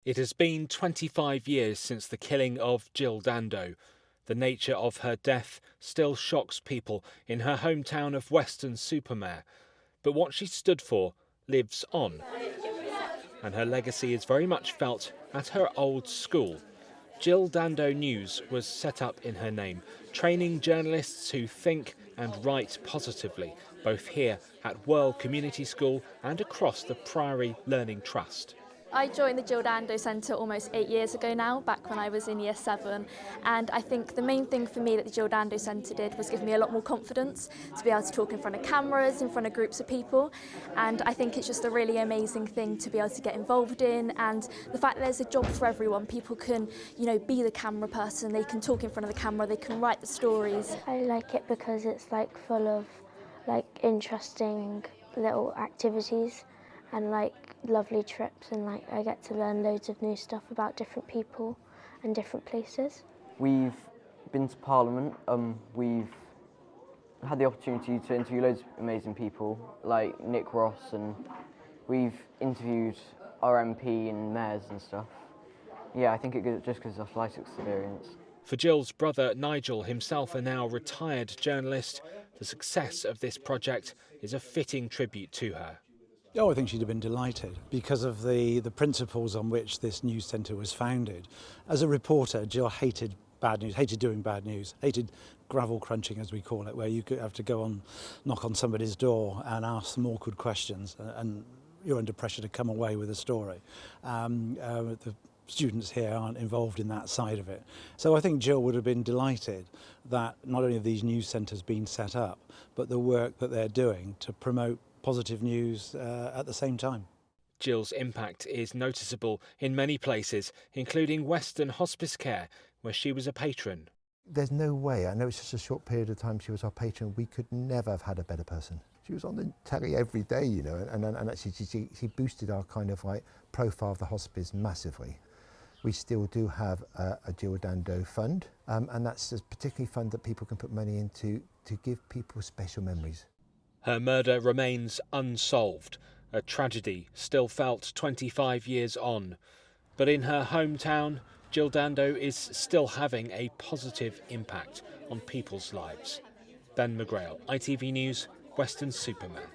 It has been 25 years since the killing of Jill Dando. The nature of her death still shocks people in her hometown of Weston-super-Mare. But what she stood for lives on. And her legacy is very much felt at her old school. Jill Dando News was set up in her name, training journalists who think and write positively, both here at Worle Community School and across the Priory Learning Trust. I joined the Jill Dando Centre almost 8 years ago now, back when I was in Year 7, and I think the main thing for me that the Jill Dando Centre did was give me a lot more confidence to be able to talk in front of cameras, in front of groups of people, and I think it's just a really amazing thing to be able to get involved in, and the fact that there's a job for everyone. People can, be the camera person, they can talk in front of the camera, they can write the stories. I like it because it's full of interesting little activities and lovely trips, and I get to learn loads of new stuff about different people and different places. We've been to Parliament, we've had the opportunity to interview loads of amazing people like Nick Ross, and we've interviewed our MP and mayors and stuff. Yeah, I think it just gives us life experience. For Jill's brother Nigel, himself a now retired journalist, the success of this project is a fitting tribute to her. Oh, I think she'd have been delighted because of the principles on which this news centre was founded. As a reporter, Jill hated bad news, hated doing bad news, hated gravel crunching, as we call it, where you could have to go on, knock on somebody's door and ask some awkward questions, and you're under pressure to come away with a story. The students here aren't involved in that side of it. So I think Jill would have been delighted that not only have these news centres been set up, but the work that they're doing to promote positive news at the same time. Jill's impact is noticeable in many places, including Western Hospice Care, where she was a patron. There's no way, I know it's just a short period of time she was our patron, we could never have had a better person. She was on the telly every day, and actually she boosted our profile of the hospice massively. We still do have a Jill Dando fund, and that's a particularly fund that people can put money into to give people special memories. Her murder remains unsolved, a tragedy still felt 25 years on. But in her hometown, Jill Dando is still having a positive impact on people's lives. Ben McGrail, ITV News, Weston-super-Mare.